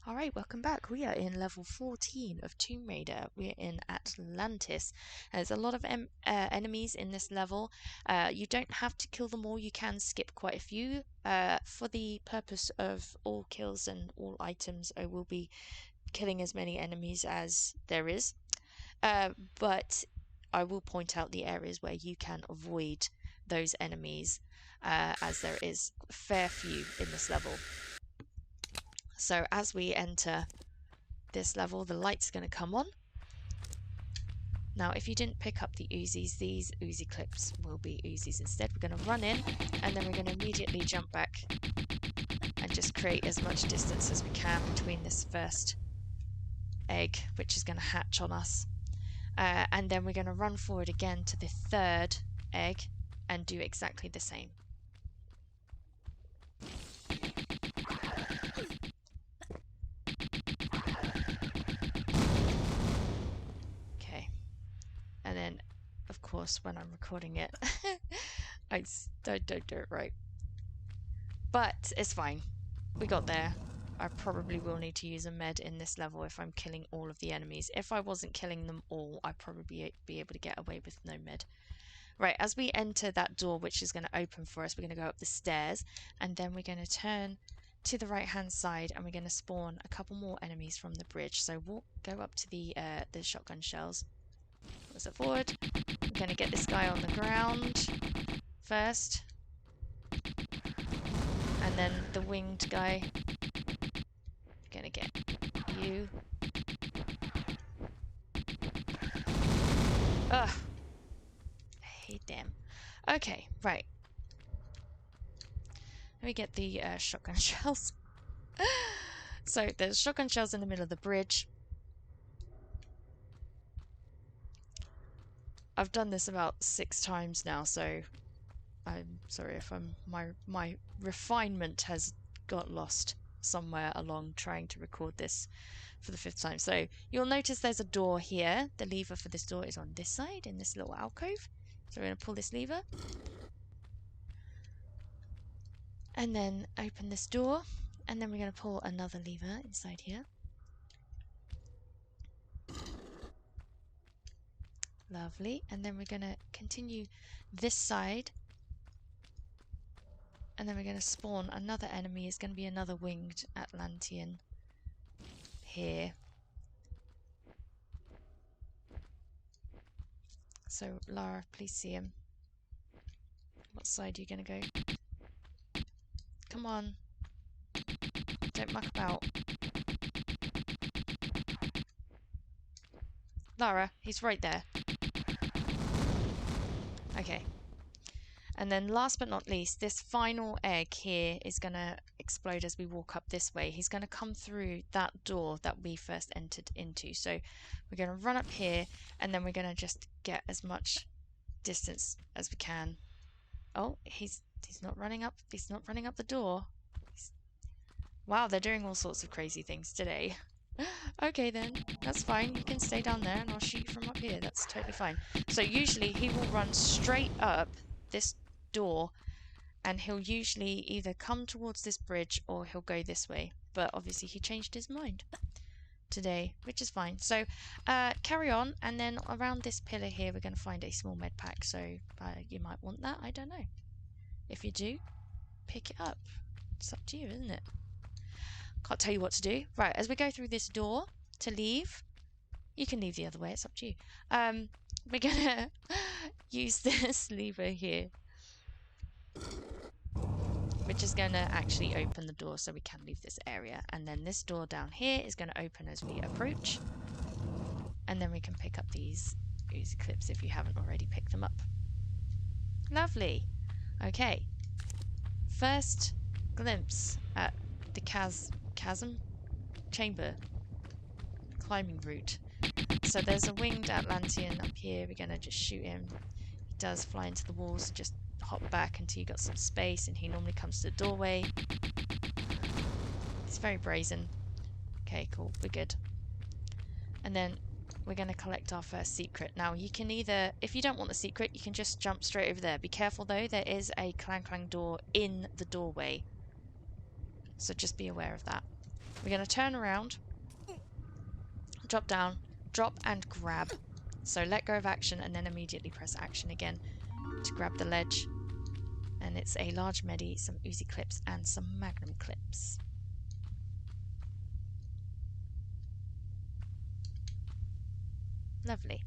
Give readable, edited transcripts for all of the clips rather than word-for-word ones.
Alright, welcome back. We are in level 14 of Tomb Raider. We're in Atlantis. There's a lot of enemies in this level. You don't have to kill them all, you can skip quite a few. For the purpose of all kills and all items, I will be killing as many enemies as there is. But I will point out the areas where you can avoid those enemies, as there is a fair few in this level. So as we enter this level, the light's going to come on. Now, if you didn't pick up the Uzis, these Uzi clips will be Uzis instead. We're going to run in, and then we're going to immediately jump back and just create as much distance as we can between this first egg, which is going to hatch on us. And then we're going to run forward again to the third egg and do exactly the same. And then, of course, when I'm recording it, I don't do it right. But it's fine. We got there. I probably will need to use a med in this level if I'm killing all of the enemies. If I wasn't killing them all, I'd probably be able to get away with no med. Right, as we enter that door, which is going to open for us, we're going to go up the stairs, and then we're going to turn to the right-hand side, and we're going to spawn a couple more enemies from the bridge. So we'll go up to the shotgun shells. Let's it forward. I'm going to get this guy on the ground first. And then the winged guy. I'm going to get you. Ugh. I hate them. Okay, right. Let me get the shotgun shells. So there's shotgun shells in the middle of the bridge. I've done this about 6 times now, so I'm sorry if my refinement has got lost somewhere along trying to record this for the 5th time. So you'll notice there's a door here. The lever for this door is on this side in this little alcove. So we're going to pull this lever and then open this door, and then we're going to pull another lever inside here. Lovely. And then we're going to continue this side, and then we're going to spawn another enemy. It's going to be another winged Atlantean here. So Lara, please see him. What side are you going to go? Come on. Don't muck about. Lara, he's right there. Okay. And then last but not least, this final egg here is going to explode as we walk up this way. He's going to come through that door that we first entered into. So we're going to run up here, and then we're going to just get as much distance as we can. Oh, he's not running up. He's not running up the door. Wow, they're doing all sorts of crazy things today. Okay then, that's fine. You can stay down there and I'll shoot you from up here. That's totally fine. So usually he will run straight up this door, and he'll usually either come towards this bridge or he'll go this way. But obviously he changed his mind today, which is fine. So carry on, and then around this pillar here we're going to find a small med pack. So you might want that, I don't know. If you do, pick it up. It's up to you, isn't it? Can't tell you what to do. Right, as we go through this door to leave, you can leave the other way, it's up to you. We're gonna use this lever here, which is gonna actually open the door so we can leave this area. And then this door down here is gonna open as we approach. And then we can pick up these Uzi clips if you haven't already picked them up. Lovely. Okay. First glimpse at the chasm chamber climbing route. So there's a winged Atlantean up here. We're gonna just shoot him. He does fly into the walls, so just hop back until you got some space, and he normally comes to the doorway. It's very brazen. Okay, cool, we're good. And then we're gonna collect our first secret. Now you can either, if you don't want the secret, you can just jump straight over there. Be careful though, there is a clang clang door in the doorway. So just be aware of that. We're going to turn around, drop down, drop and grab. So let go of action and then immediately press action again to grab the ledge. And it's a large medi, some Uzi clips and some magnum clips. Lovely.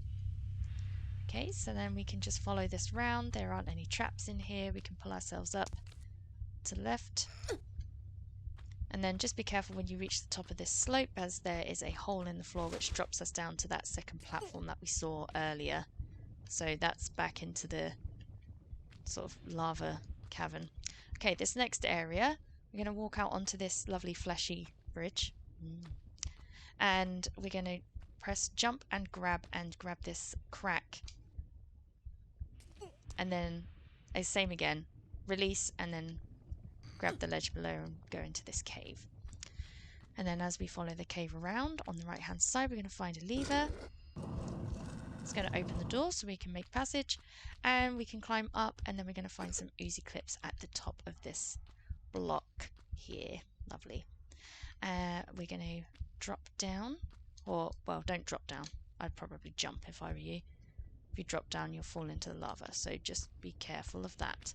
Okay, so then we can just follow this round. There aren't any traps in here. We can pull ourselves up to the left. And then just be careful when you reach the top of this slope, as there is a hole in the floor which drops us down to that second platform that we saw earlier. So that's back into the sort of lava cavern. Okay, this next area, we're going to walk out onto this lovely fleshy bridge. And we're going to press jump and grab this crack. And then, same again, release and then grab the ledge below and go into this cave. And then as we follow the cave around, on the right hand side we're going to find a lever. It's going to open the door so we can make passage, and we can climb up, and then we're going to find some Uzi clips at the top of this block here. Lovely. We're going to drop down, or well, don't drop down. I'd probably jump if I were you. If you drop down you'll fall into the lava, so just be careful of that.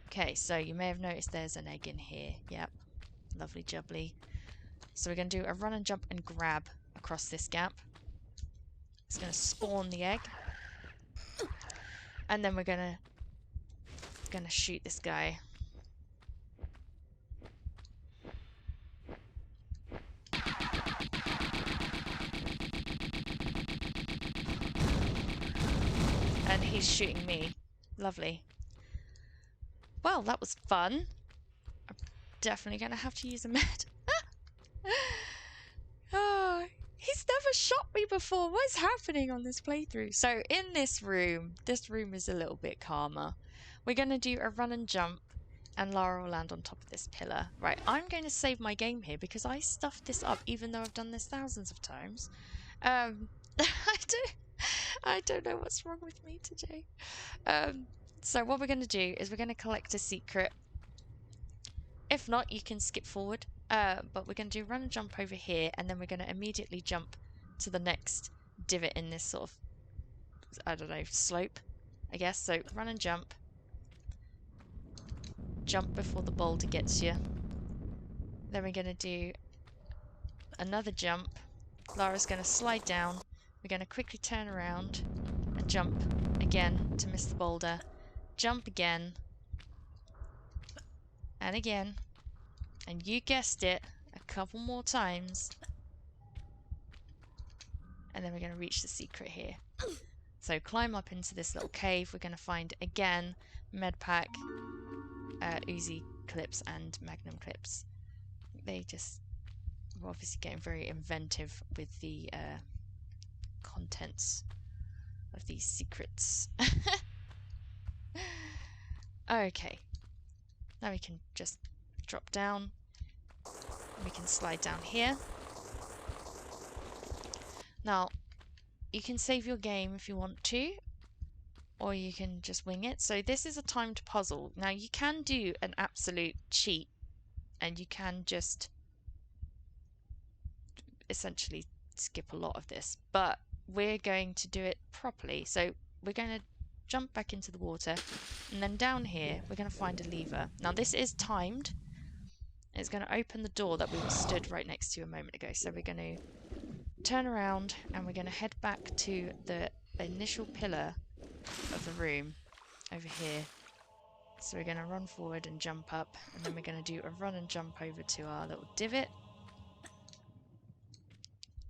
Okay, so you may have noticed there's an egg in here. Yep, lovely jubbly. So we're going to do a run and jump and grab across this gap. It's going to spawn the egg. And then we're going to shoot this guy. And he's shooting me. Lovely. Well, that was fun. I'm definitely going to have to use a med. Oh, he's never shot me before. What is happening on this playthrough? So in this room is a little bit calmer. We're going to do a run and jump, and Lara will land on top of this pillar. Right, I'm going to save my game here because I stuffed this up, even though I've done this thousands of times. I don't know what's wrong with me today. So what we're going to do is we're going to collect a secret. If not, you can skip forward. But we're going to do run and jump over here, and then we're going to immediately jump to the next divot in this sort of, I don't know, slope, I guess. So run and jump. Jump before the boulder gets you. Then we're going to do another jump. Lara's going to slide down. We're going to quickly turn around and jump again to miss the boulder. Jump again. And again. And you guessed it, a couple more times. And then we're going to reach the secret here. So climb up into this little cave. We're going to find, again, medpack, Uzi clips and magnum clips. They just were obviously getting very inventive with the contents of these secrets. Okay. Now we can just drop down. We can slide down here. Now, you can save your game if you want to, or you can just wing it. So this is a timed puzzle. Now you can do an absolute cheat, and you can just essentially skip a lot of this, but we're going to do it properly. So we're going to jump back into the water, and then down here we're going to find a lever. Now this is timed. It's going to open the door that we stood right next to a moment ago. So we're going to turn around and we're going to head back to the initial pillar of the room over here. So we're going to run forward and jump up, and then we're going to do a run and jump over to our little divot,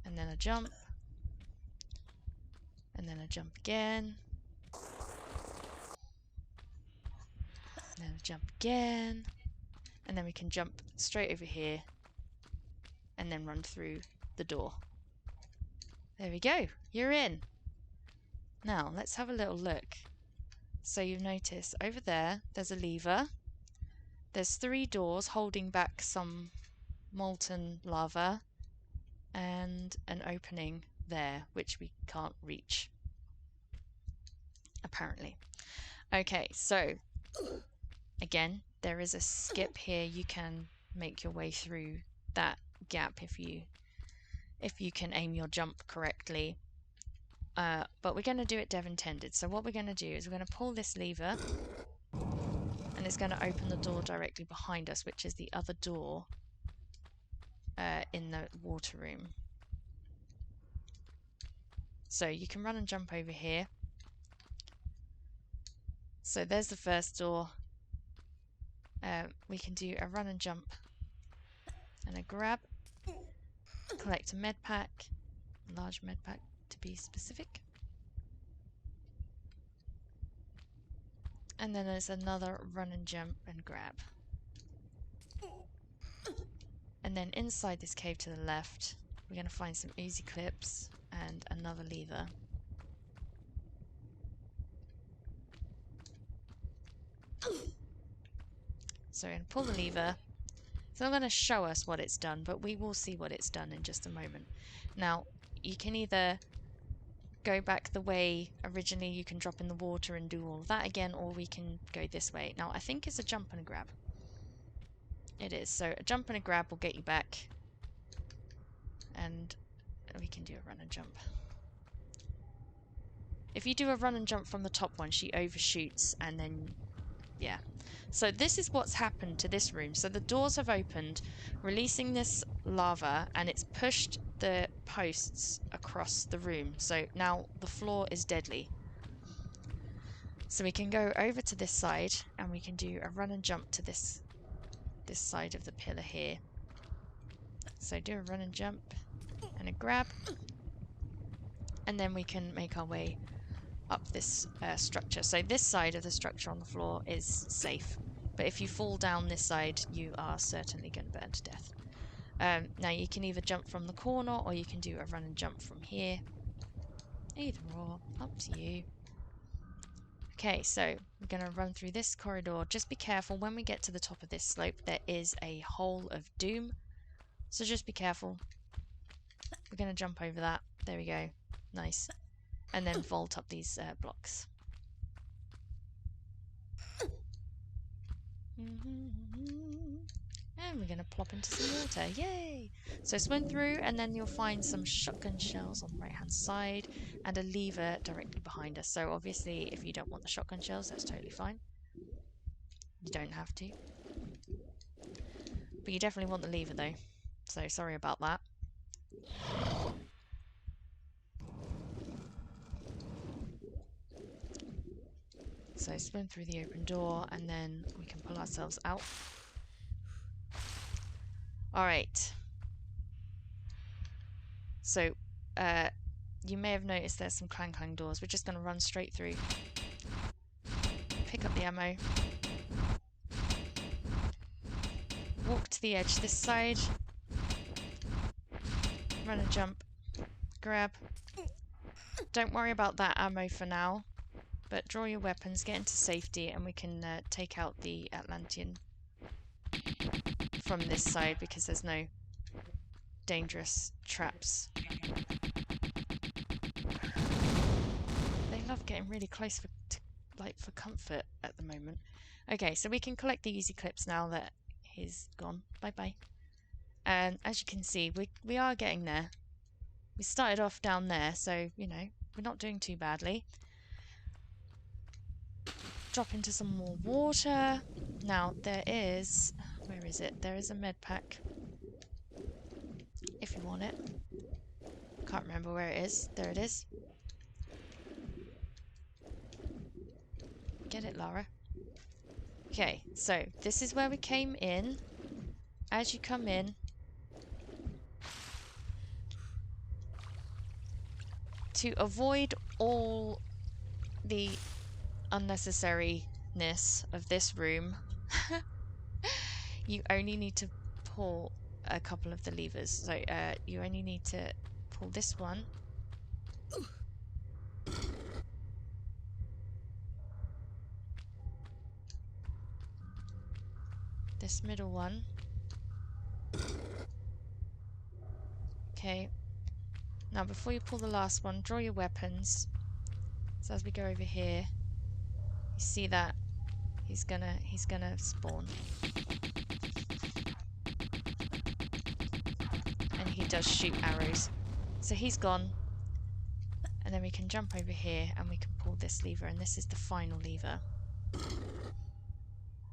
and then a jump, and then a jump again, and then a jump again, and then we can jump straight over here and then run through the door. There we go, you're in. Now let's have a little look. So you've noticed over there there's a lever, there's 3 doors holding back some molten lava, and an opening there which we can't reach apparently. Okay, so again there is a skip here. You can make your way through that gap if you can aim your jump correctly. But we're going to do it dev intended. So what we're going to do is we're going to pull this lever, and it's going to open the door directly behind us, which is the other door in the water room. So you can run and jump over here. So there's the first door. We can do a run and jump and a grab. Collect a med pack, large med pack to be specific. And then there's another run and jump and grab. And then inside this cave to the left, we're going to find some easy clips and another lever. So we're going to pull the lever. It's not going to show us what it's done, but we will see what it's done in just a moment. Now, you can either go back the way originally, you can drop in the water and do all of that again, or we can go this way. Now, I think it's a jump and a grab. It is. So a jump and a grab will get you back. And we can do a run and jump. If you do a run and jump from the top one, she overshoots, and then, yeah. So this is what's happened to this room. So the doors have opened, releasing this lava, and it's pushed the posts across the room. So now the floor is deadly. So we can go over to this side, and we can do a run and jump to this side of the pillar here. So do a run and jump and a grab, and then we can make our way up this structure. So this side of the structure on the floor is safe, but if you fall down this side, you are certainly going to burn to death. Now you can either jump from the corner, or you can do a run and jump from here. Either or, up to you. Okay, so we're going to run through this corridor. Just be careful when we get to the top of this slope. There is a hole of doom, so just be careful. We're going to jump over that. There we go. Nice. And then vault up these blocks. And we're going to plop into some water. Yay! So swim through, and then you'll find some shotgun shells on the right hand side and a lever directly behind us. So obviously if you don't want the shotgun shells, that's totally fine. You don't have to. But you definitely want the lever though. So sorry about that. So swim through the open door, and then we can pull ourselves out. Alright. So, you may have noticed there's some clang clang doors. We're just going to run straight through. Pick up the ammo. Walk to the edge this side. Run and jump. Grab. Don't worry about that ammo for now. But draw your weapons, get into safety, and we can take out the Atlantean from this side because there's no dangerous traps. They love getting really close for comfort at the moment. Okay, so we can collect the easy clips now that he's gone. Bye-bye. And as you can see, we are getting there. We started off down there, so, you know, we're not doing too badly. Drop into some more water. Now there is, where is it? There is a med pack if you want it. Can't remember where it is. There it is. Get it, Lara. Okay, so this is where we came in. As you come in, to avoid all the unnecessariness of this room, you only need to pull a couple of the levers. So you only need to pull this one, this middle one. Okay, now before you pull the last one, draw your weapons. So as we go over here, you see that he's gonna spawn. does shoot arrows. So he's gone. And then we can jump over here and we can pull this lever, and this is the final lever.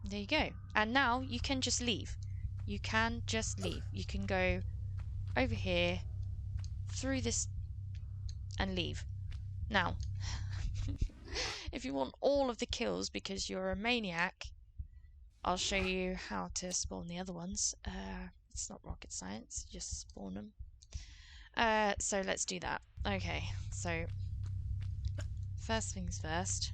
There you go. And now you can just leave. You can just leave. You can go over here, through this, and leave. Now, if you want all of the kills because you're a maniac, I'll show you how to spawn the other ones. It's not rocket science, just spawn them. So let's do that. Okay, so first things first.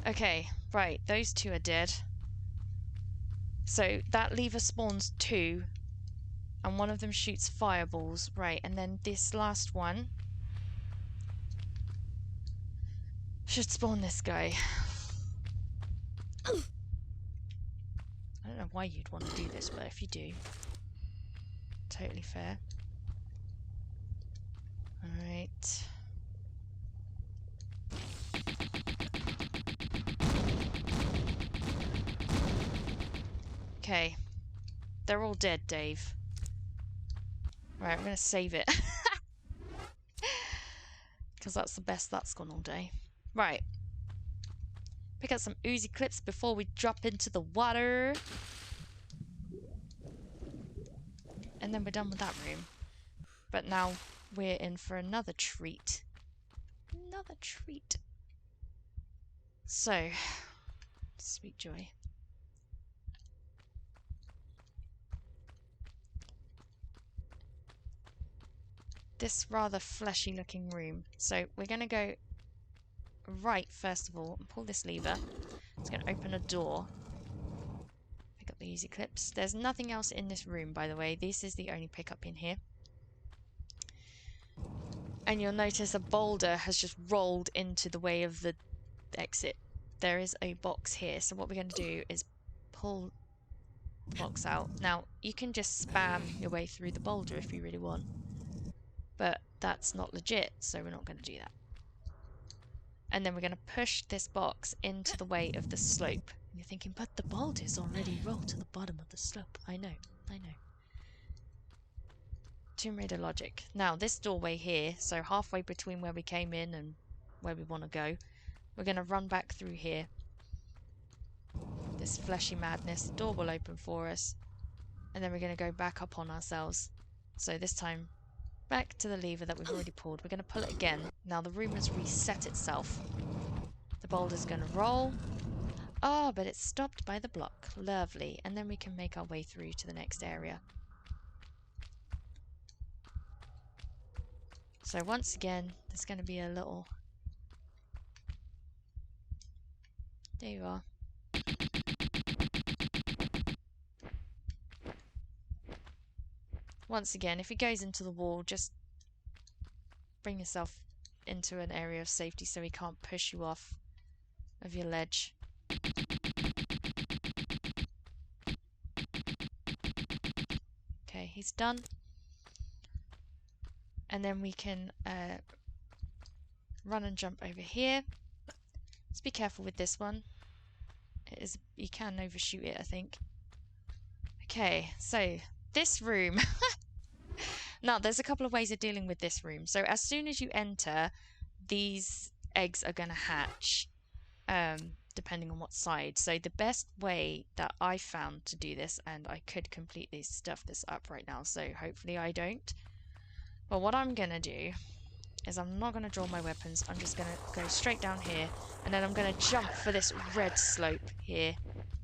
Okay, right, those two are dead. So that lever spawns 2, and one of them shoots fireballs. Right, and then this last one should spawn this guy. I don't know why you'd want to do this, but if you do, totally fair. Alright. Okay. They're all dead, Dave. Right, I'm gonna save it. Because that's the best that's gone all day. Right. Pick up some Uzi clips before we drop into the water. And then we're done with that room. But now we're in for another treat. Another treat. So, sweet joy. This rather fleshy looking room. So we're going to go right first of all and pull this lever. It's going to open a door. Pick up the easy clips. There's nothing else in this room, by the way. This is the only pickup in here. And you'll notice a boulder has just rolled into the way of the exit. There is a box here. So what we're going to do is pull the box out. Now, you can just spam your way through the boulder if you really want. But that's not legit, so we're not going to do that. And then we're going to push this box into the way of the slope. And you're thinking, but the boulder's already rolled to the bottom of the slope. I know. Tomb Raider logic. Now, this doorway here, so halfway between where we came in and where we want to go, we're going to run back through here. This fleshy madness. The door will open for us. And then we're going to go back up on ourselves. So this time, back to the lever that we've already pulled. We're going to pull it again. Now the room has reset itself. The boulder's going to roll. Oh, but it's stopped by the block. Lovely. And then we can make our way through to the next area. So once again, there's going to be a little... There you are. Once again, if it goes into the wall, just bring yourself into an area of safety so he can't push you off of your ledge. Okay, he's done. And then we can run and jump over here. Just be careful with this one. It is, you can overshoot it, I think. Okay, so this room. Now, there's a couple of ways of dealing with this room. So as soon as you enter, these eggs are going to hatch, depending on what side. So the best way that I found to do this, and I could completely stuff this up right now, so hopefully I don't. But what I'm going to do is I'm not going to draw my weapons. I'm just going to go straight down here, and then I'm going to jump for this red slope here,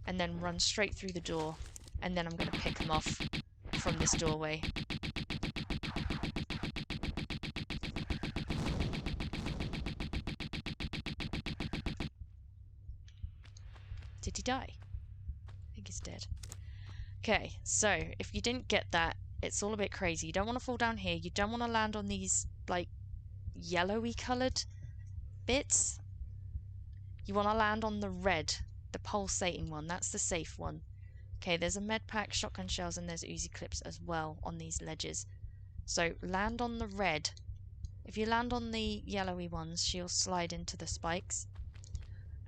and then run straight through the door, and then I'm going to pick them off from this doorway. Did he die? I think he's dead. Okay, so if you didn't get that, it's all a bit crazy. You don't want to fall down here. You don't want to land on these, like, yellowy coloured bits. You want to land on the red, the pulsating one. That's the safe one. Okay, there's a med pack, shotgun shells, and there's Uzi clips as well on these ledges. So land on the red. If you land on the yellowy ones, she'll slide into the spikes.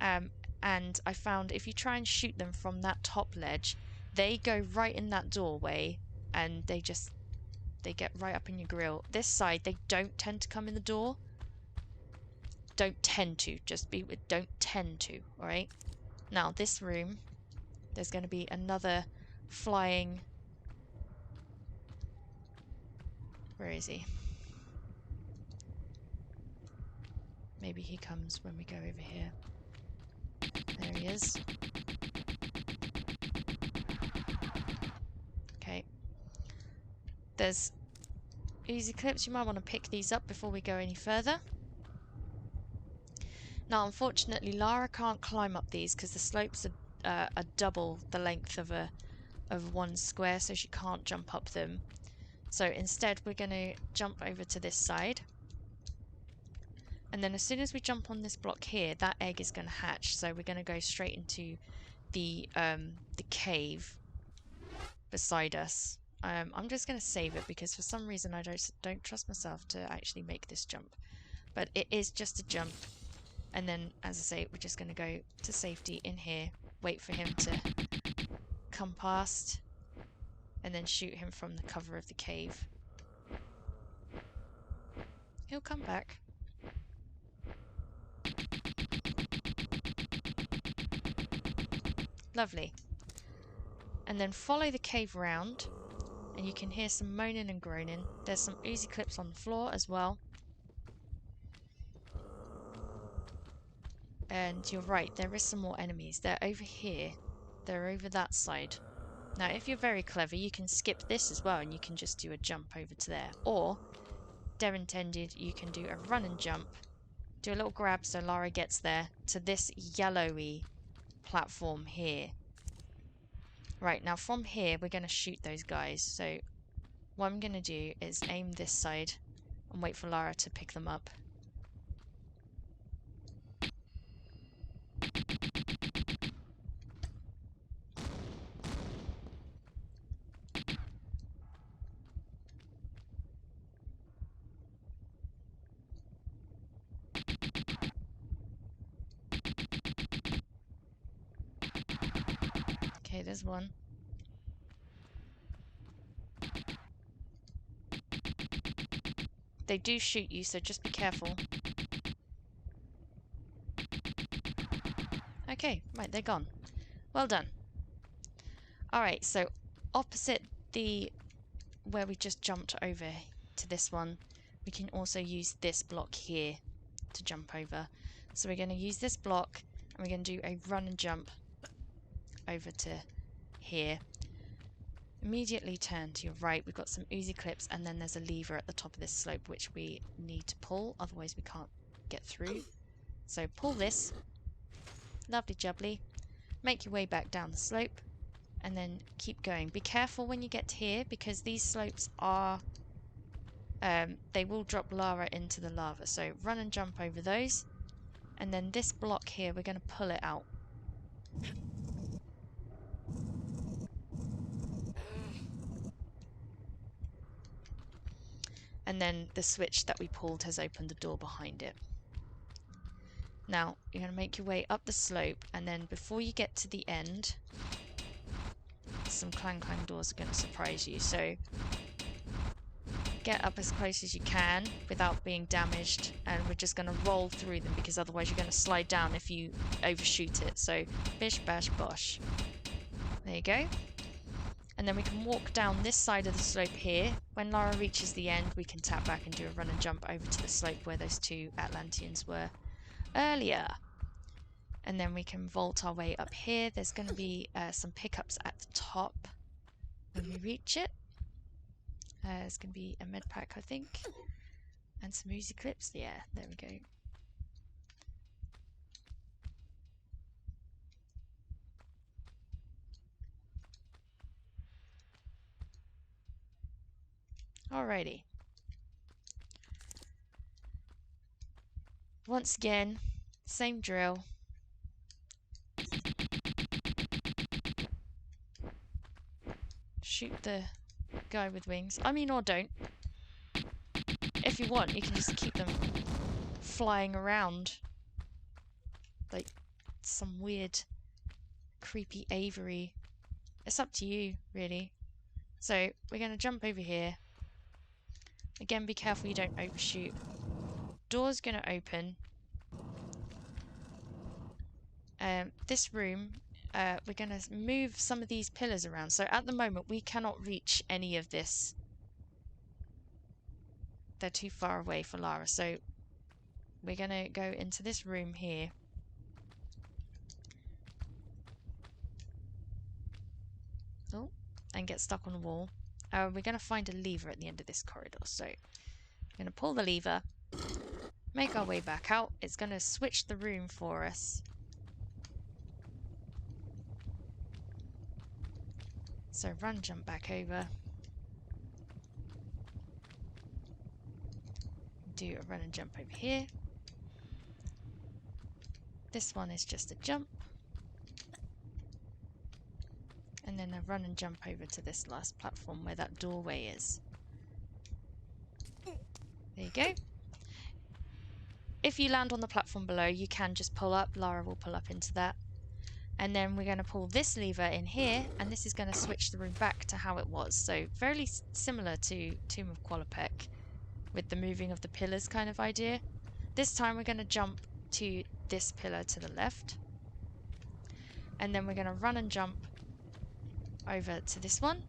And I found if you try and shoot them from that top ledge, they go right in that doorway, and they get right up in your grill. This side, they don't tend to come in the door. Don't tend to. Just be with don't tend to, alright? Now, this room, there's going to be another flying... Where is he? Maybe he comes when we go over here. There he is. Okay. There's easy clips. You might want to pick these up before we go any further. Now, unfortunately, Lara can't climb up these because the slopes are double the length of one square, so she can't jump up them. So instead, we're going to jump over to this side. And then as soon as we jump on this block here, that egg is going to hatch. So we're going to go straight into the cave beside us. I'm just going to save it because for some reason I don't trust myself to actually make this jump. But it is just a jump. And then, as I say, we're just going to go to safety in here, wait for him to come past, and then shoot him from the cover of the cave. He'll come back. Lovely. And then follow the cave round, and you can hear some moaning and groaning. There's some Uzi clips on the floor as well. And you're right, there is some more enemies. They're over here. They're over that side. Now, if you're very clever, you can skip this as well, and you can just do a jump over to there. Or, they're intended, you can do a run and jump, do a little grab so Lara gets there, to this yellowy platform here. Right, now from here, we're going to shoot those guys. So, what I'm going to do is aim this side and wait for Lara to pick them up. Okay, there's one. They do shoot you, so just be careful. Okay, right, they're gone. Well done. Alright, so opposite where we just jumped over to this one, we can also use this block here to jump over. So we're going to use this block, and we're going to do a run and jump over to here. Immediately turn to your right. We've got some Uzi clips, and then there's a lever at the top of this slope which we need to pull, otherwise we can't get through. So pull this. Lovely jubbly. Make your way back down the slope, and then keep going. Be careful when you get here, because these slopes are... they will drop Lara into the lava. So run and jump over those. And then this block here, we're going to pull it out. And then the switch that we pulled has opened the door behind it. Now, you're going to make your way up the slope, and then before you get to the end, some clang clang doors are going to surprise you. So get up as close as you can without being damaged, and we're just going to roll through them, because otherwise you're going to slide down if you overshoot it. So bish bash bosh. There you go. And then we can walk down this side of the slope here. When Lara reaches the end, we can tap back and do a run and jump over to the slope where those two Atlanteans were earlier. And then we can vault our way up here. There's going to be some pickups at the top when we reach it. There's going to be a med pack, I think, and some Uzi clips. Yeah, there we go. Alrighty. Once again, same drill. shoot the guy with wings. I mean, or don't. If you want, you can just keep them flying around like some weird, creepy aviary. It's up to you, really. So we're going to jump over here. Again, be careful you don't overshoot. Door's going to open. This room, we're going to move some of these pillars around. So at the moment, we cannot reach any of this. They're too far away for Lara. So we're going to go into this room here. Oh, and get stuck on the wall. We're going to find a lever at the end of this corridor. So we're going to pull the lever, make our way back out. It's going to switch the room for us. So run, jump back over. Do a run and jump over here. This one is just a jump. And then a run and jump over to this last platform where that doorway is. There you go. If you land on the platform below, you can just pull up. Lara will pull up into that. And then we're going to pull this lever in here, and this is going to switch the room back to how it was. So fairly similar to Tomb of Qualopec with the moving of the pillars kind of idea. This time we're going to jump to this pillar to the left. And then we're going to run and jump over to this one.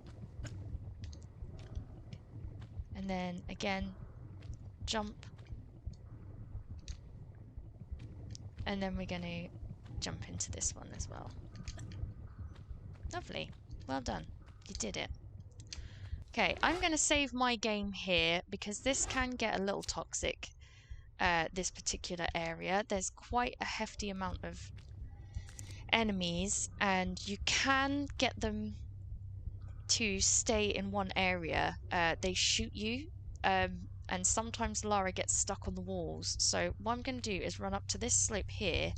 And then again, jump. And then we're going to jump into this one as well. Lovely. Well done. You did it. Okay, I'm going to save my game here because this can get a little toxic, this particular area. There's quite a hefty amount of enemies and you can get them to stay in one area. They shoot you and sometimes Lara gets stuck on the walls. So what I'm going to do is run up to this slope here,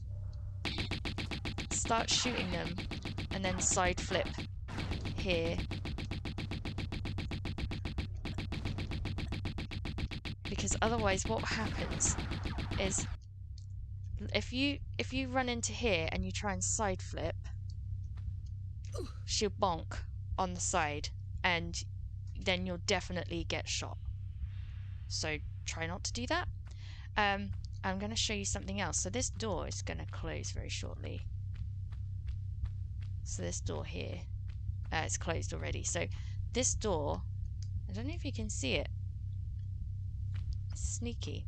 start shooting them, and then side flip here. Because otherwise what happens is if you run into here and you try and side flip, she'll bonk on the side and then you'll definitely get shot. So try not to do that. I'm going to show you something else. So this door is going to close very shortly. So this door here, it's closed already. So this door, I don't know if you can see it. It's sneaky.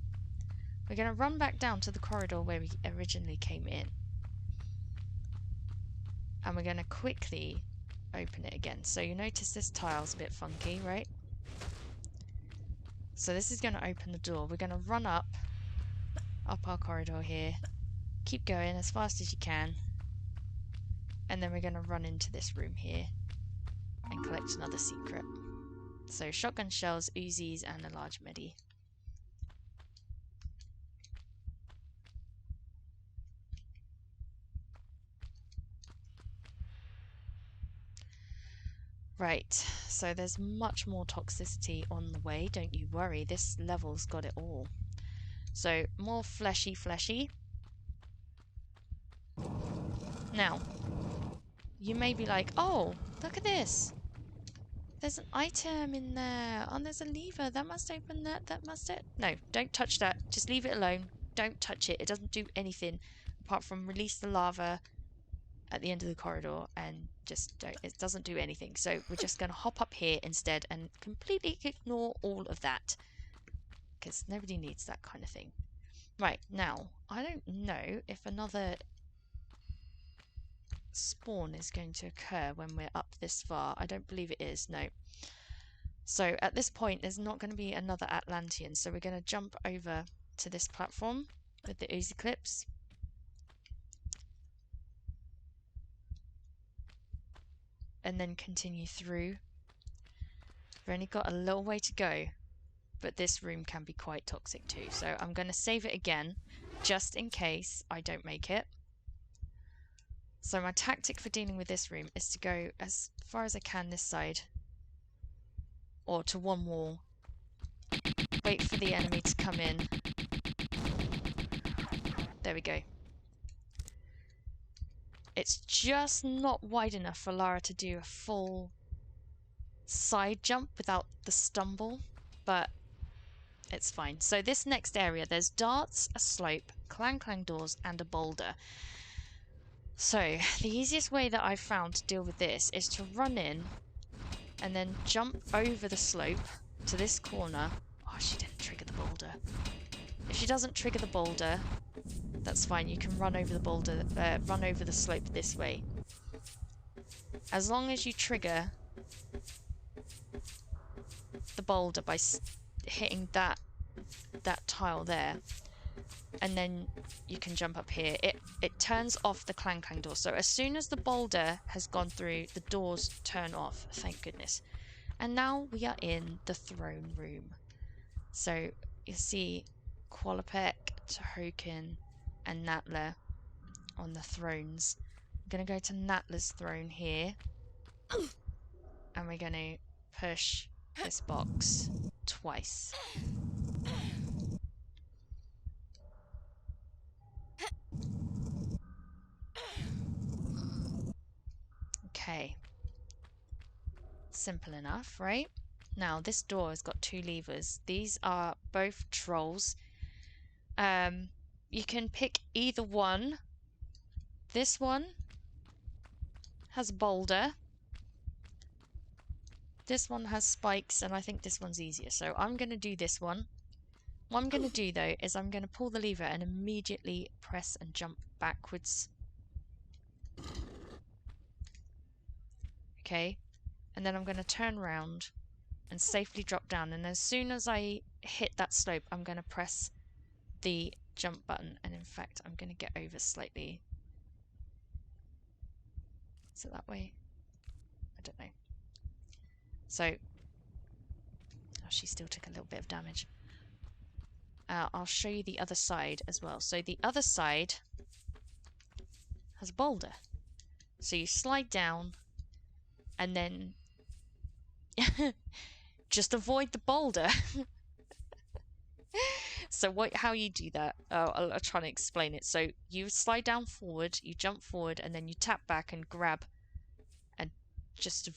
We're going to run back down to the corridor where we originally came in. And we're going to quickly open it again. So you notice this tile's a bit funky, right? So this is going to open the door. We're going to run up our corridor here. Keep going as fast as you can. And then we're going to run into this room here and collect another secret. So shotgun shells, Uzis, and a large medi. Right, so there's much more toxicity on the way, don't you worry, this level's got it all. So, more fleshy. Now, you may be like, oh, look at this. There's an item in there. Oh, there's a lever. That must open that. That must it. No, don't touch that. Just leave it alone. Don't touch it. It doesn't do anything apart from release the lava at the end of the corridor and just don't. It doesn't do anything. So we're just going to hop up here instead and completely ignore all of that because nobody needs that kind of thing. Right, now, I don't know if another spawn is going to occur when we're up this far. I don't believe it is, no. So at this point there's not going to be another Atlantean, so we're going to jump over to this platform with the Uzi clips. And then continue through. We've only got a little way to go, but this room can be quite toxic too. So I'm going to save it again, just in case I don't make it. So my tactic for dealing with this room is to go as far as I can this side or to one wall. Wait for the enemy to come in. There we go. It's just not wide enough for Lara to do a full side jump without the stumble, but it's fine. So this next area, there's darts, a slope, clang clang doors, and a boulder. So the easiest way that I've found to deal with this is to run in and then jump over the slope to this corner. Oh, she didn't trigger the boulder. If she doesn't trigger the boulder, that's fine. You can run over the boulder, run over the slope this way. As long as you trigger the boulder by hitting that tile there, and then you can jump up here. It turns off the clang clang door. So as soon as the boulder has gone through, the doors turn off. Thank goodness. And now we are in the throne room. So you see Qualopec, Tohoken, and Natla on the thrones. I'm going to go to Natla's throne here. And we're going to push this box twice. Okay. Simple enough, right? Now, this door has got two levers. These are both trolls. You can pick either one. This one has a boulder. This one has spikes, and I think this one's easier. So I'm going to do this one. What I'm going to do, though, is I'm going to pull the lever and immediately press and jump backwards. Okay. And then I'm going to turn around and safely drop down. And as soon as I hit that slope, I'm going to press the jump button. And in fact, I'm going to get over slightly. Is it that way? I don't know. So, oh, she still took a little bit of damage. I'll show you the other side as well. So the other side has a boulder. So you slide down and then just avoid the boulder. So how you do that, I'll try to explain it. So you slide down forward, you jump forward, and then you tap back and grab, and just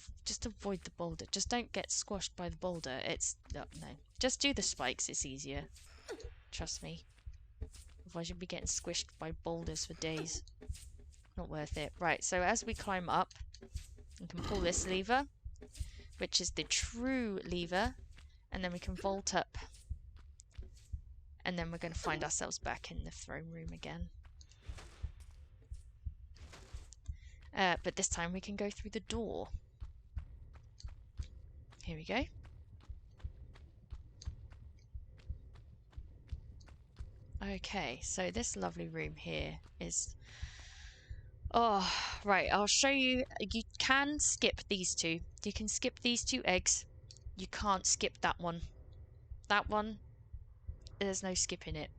avoid the boulder. Just don't get squashed by the boulder. No, just do the spikes. It's easier. Trust me. Otherwise you'll be getting squished by boulders for days. Not worth it. Right, so as we climb up, we can pull this lever, which is the true lever, and then we can vault up. And then we're going to find ourselves back in the throne room again. But this time we can go through the door. Here we go. Okay, so this lovely room here is... Oh, right, I'll show you. You can skip these two. You can skip these two eggs. You can't skip that one. That one, there's no skipping it.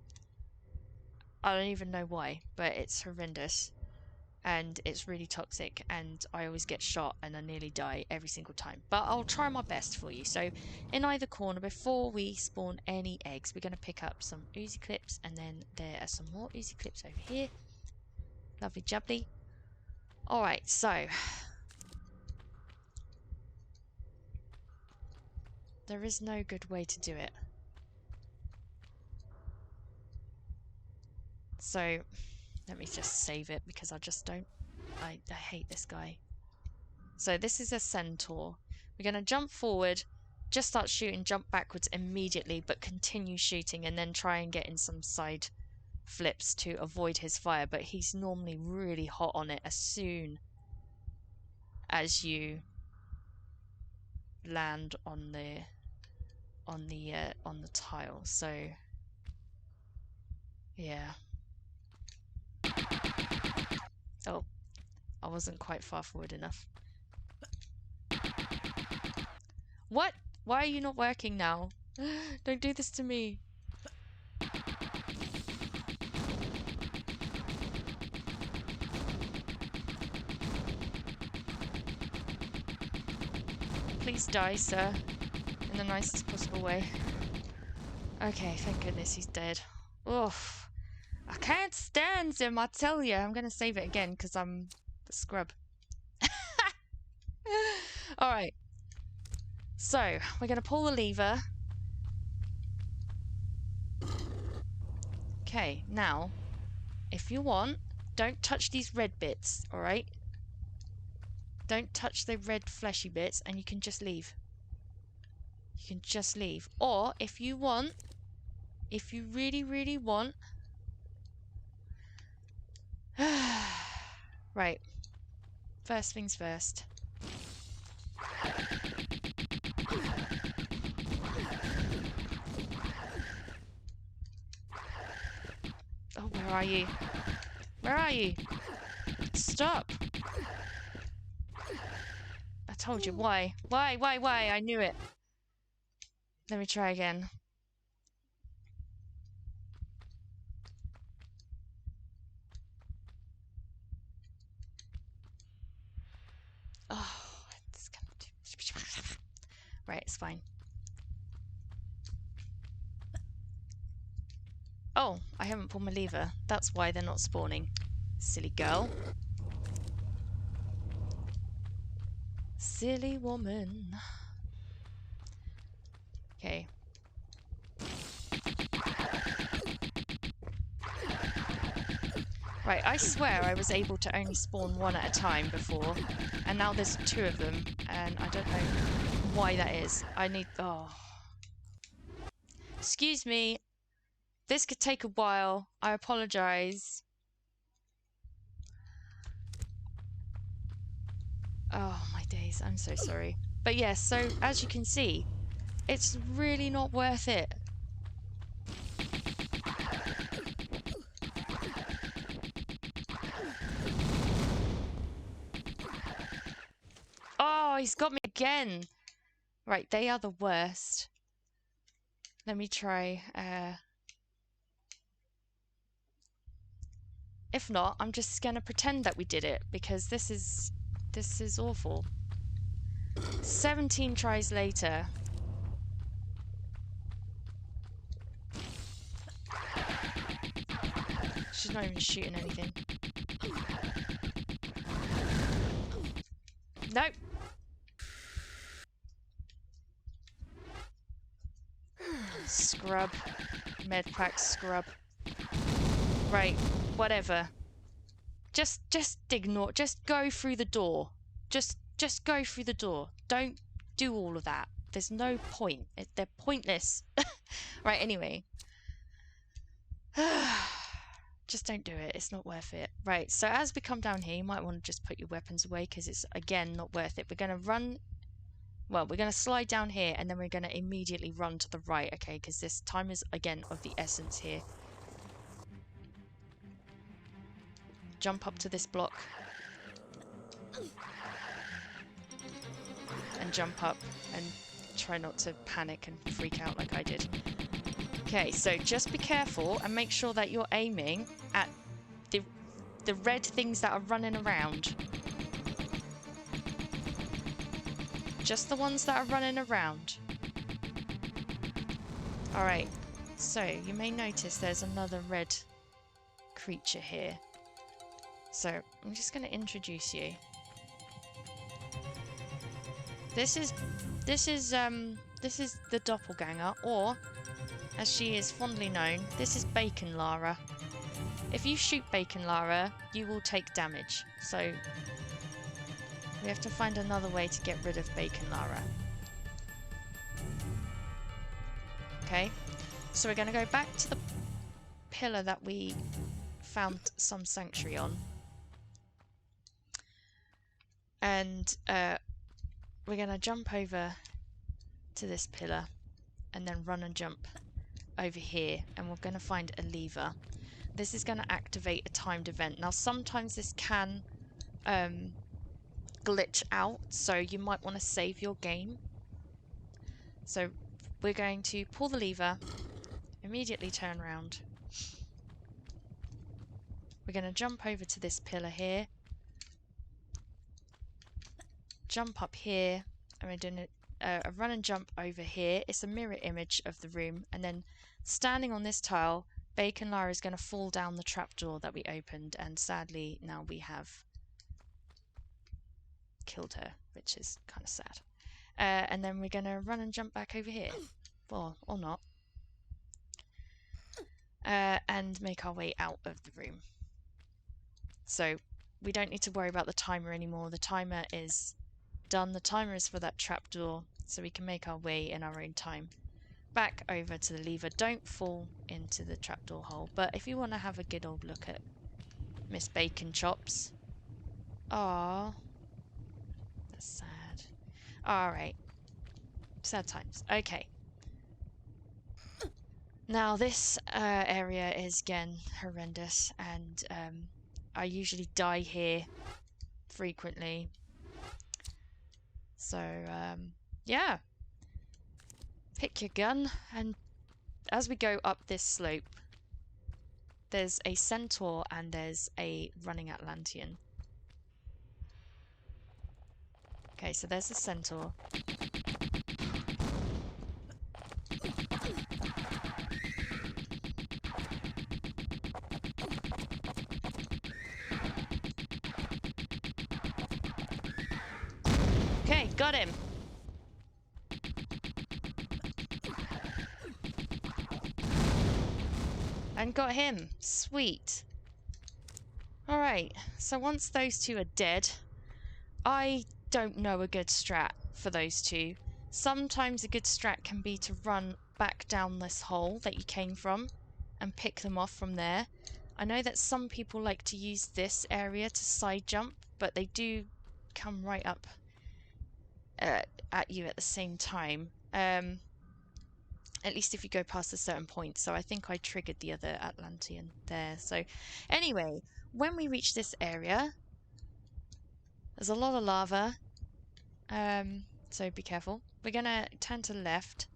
I don't even know why, but it's horrendous. And it's really toxic, and I always get shot and I nearly die every single time. But I'll try my best for you. So in either corner, before we spawn any eggs, we're going to pick up some Uzi clips, and then there are some more Uzi clips over here. Lovely jubbly. Alright, so there is no good way to do it. So let me just save it because I just don't... I hate this guy. So this is a centaur. We're going to jump forward, just start shooting, jump backwards immediately, but continue shooting and then try and get in some side flips to avoid his fire. But he's normally really hot on it as soon as you land on the tile. So yeah. Oh, I wasn't quite far forward enough. What? Why are you not working now? Don't do this to me. Please die, sir. in the nicest possible way. Okay, thank goodness he's dead. Oof. I can't stand him, I tell you. I'm going to save it again because I'm the scrub. Alright. So, we're going to pull the lever. Okay, now, if you want, don't touch these red bits, alright? Don't touch the red fleshy bits and you can just leave. You can just leave. Or, if you want, if you really, really want... Right. First things first. Oh, where are you? Where are you? Stop! I told you, why? Why? I knew it. Let me try again. Oh, it's gonna do... Right, it's fine. Oh, I haven't pulled my lever. That's why they're not spawning. Silly girl. Silly woman. Okay. Right, I swear I was able to only spawn one at a time before, and now there's two of them, and I don't know why that is. I need... Oh. Excuse me. This could take a while. I apologise. Oh, my days. I'm so sorry. But yes, so as you can see, it's really not worth it. Oh, he's got me again. Right, they are the worst. Let me try. If not, I'm just gonna pretend that we did it because this is awful. 17 tries later. She's not even shooting anything. Nope. Scrub. Medpack scrub. Right, whatever. Just ignore. Just go through the door. Just go through the door. Don't do all of that. There's no point. They're pointless. Right, anyway. Just don't do it. It's not worth it. Right, so as we come down here, you might want to just put your weapons away because it's, again, not worth it. We're going to run... Well, we're going to slide down here and then we're going to immediately run to the right, okay? Because this time is, again, of the essence here. Jump up to this block. And jump up and try not to panic and freak out like I did. Okay, so just be careful and make sure that you're aiming at the red things that are running around. Just the ones that are running around. Alright, so you may notice there's another red creature here. So I'm just going to introduce you. This is the doppelganger, or as she is fondly known, this is Bacon Lara. If you shoot Bacon Lara, you will take damage. So we have to find another way to get rid of Bacon Lara. Okay, so we're going to go back to the pillar that we found some sanctuary on. And we're going to jump over to this pillar and then run and jump over here, and we're going to find a lever. This is going to activate a timed event. Now sometimes this can glitch out, so you might want to save your game. So we're going to pull the lever, immediately turn around. We're going to jump over to this pillar here, jump up here, and we're doing a run and jump over here. It's a mirror image of the room, and then standing on this tile, Bacon Lara is going to fall down the trapdoor that we opened, and sadly now we have killed her, which is kind of sad. And then we're going to run and jump back over here. Well, or not. And make our way out of the room. So we don't need to worry about the timer anymore. The timer is done. The timer is for that trapdoor, so we can make our way in our own time back over to the lever. Don't fall into the trapdoor hole. But if you want to have a good old look at Miss Bacon Chops. Aww. That's sad. Alright. Sad times. Okay. Now this area is again horrendous, and I usually die here frequently. So yeah. Pick your gun, and as we go up this slope, there's a centaur and there's a running Atlantean. Okay, so there's a centaur. Okay, got him. And got him. Sweet. Alright, so once those two are dead, I don't know a good strat for those two. Sometimes a good strat can be to run back down this hole that you came from and pick them off from there. I know that some people like to use this area to side jump, but they do come right up at you at the same time. At least if you go past a certain point. So I think I triggered the other Atlantean there. So anyway, when we reach this area, there's a lot of lava. So be careful. We're going to turn to the left.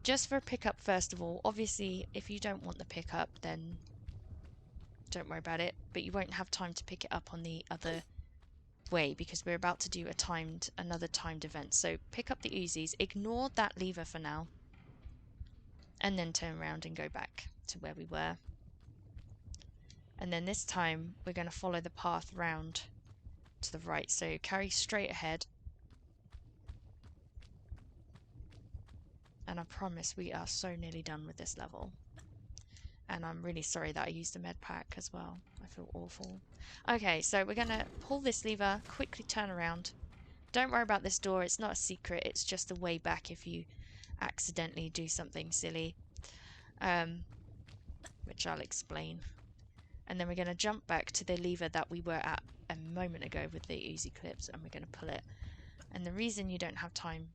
Just for a pickup first of all. Obviously, if you don't want the pickup, then don't worry about it. But you won't have time to pick it up on the other way, because we're about to do another timed event. So pick up the Uzis. Ignore that lever for now. And then turn around and go back to where we were. And then this time we're going to follow the path round to the right. So carry straight ahead. And I promise we are so nearly done with this level. And I'm really sorry that I used a med pack as well. I feel awful. Okay, so we're going to pull this lever, quickly turn around. Don't worry about this door. It's not a secret. It's just a way back if you accidentally do something silly. Which I'll explain. And then we're going to jump back to the lever that we were at a moment ago with the Uzi clips, and we're going to pull it. And the reason you don't have time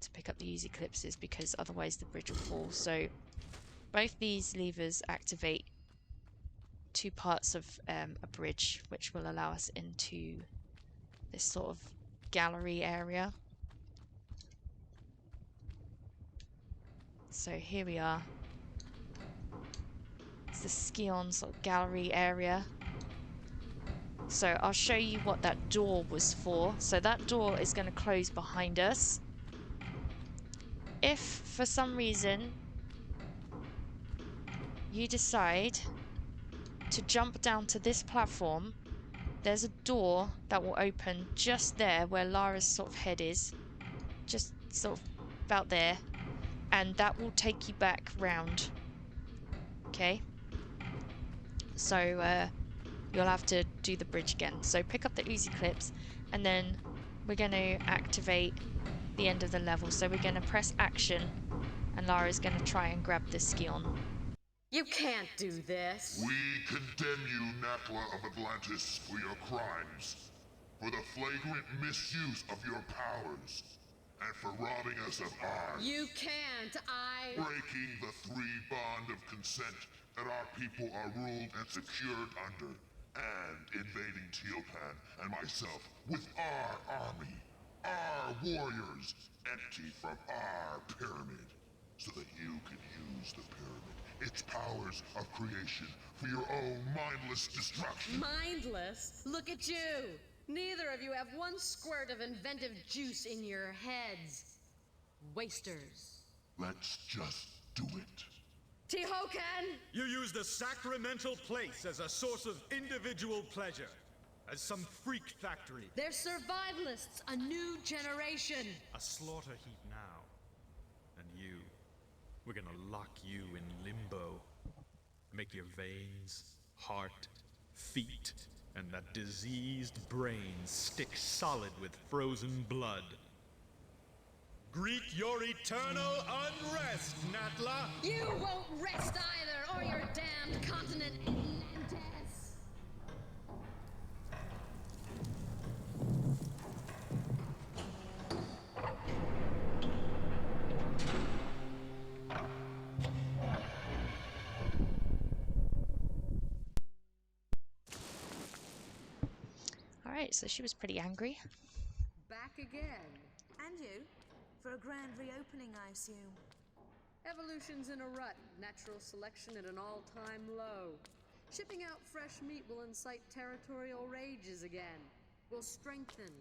to pick up the Uzi clips is because otherwise the bridge will fall. So both these levers activate two parts of a bridge, which will allow us into this sort of gallery area. So here we are. It's the Skion sort of gallery area. So I'll show you what that door was for. So that door is going to close behind us. If for some reason you decide to jump down to this platform, there's a door that will open just there where Lara's sort of head is. Just sort of about there. And that will take you back round. Okay? So you'll have to do the bridge again. So pick up the Uzi clips, and then we're going to activate the end of the level. So we're going to press action, and Lara's going to try and grab the Skion. You can't do this. We condemn you, Nakla of Atlantis, for your crimes, for the flagrant misuse of your powers, and for robbing us of ours. You can't, Breaking the three bond of consent that our people are ruled and secured under, and invading Teopan and myself with our army, our warriors, empty from our pyramid, so that you can use the pyramid, its powers of creation, for your own mindless destruction. Mindless? Look at you. Neither of you have one squirt of inventive juice in your heads. Wasters. Let's just do it. Tihokan! You use the sacramental place as a source of individual pleasure. As some freak factory. They're survivalists, a new generation. A slaughter heap now. And you. We're gonna lock you in limbo. Make your veins, heart, feet, and that diseased brain stick solid with frozen blood. Greet your eternal unrest, Natla! You won't rest either, or your damned continent Atlantis! Alright, so she was pretty angry. Back again. And you? For a grand reopening, I assume. Evolution's in a rut, natural selection at an all-time low. Shipping out fresh meat will incite territorial rages again. Will strengthen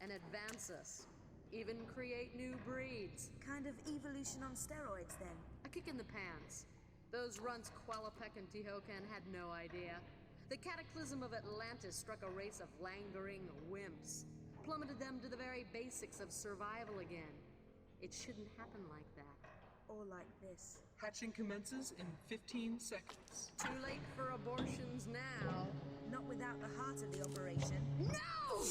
and advance us. Even create new breeds. Kind of evolution on steroids, then. A kick in the pants. Those runts Qualapec and Tihokan had no idea. The cataclysm of Atlantis struck a race of languoring wimps. Plummeted them to the very basics of survival again. It shouldn't happen like that. Or like this. Hatching commences in 15 seconds. Too late for abortions now. Not without the heart of the operation. No! 10.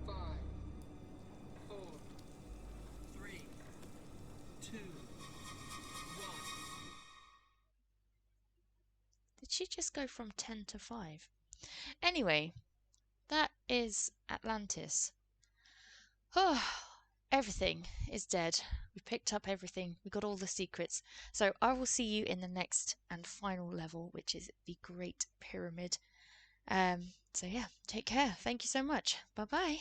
5. 4. 3. 2. 1. Did she just go from 10 to 5? Anyway, that is Atlantis. Oh, everything is dead. We picked up everything. We got all the secrets. So I will see you in the next and final level, which is the Great Pyramid. So yeah, take care. Thank you so much. Bye bye.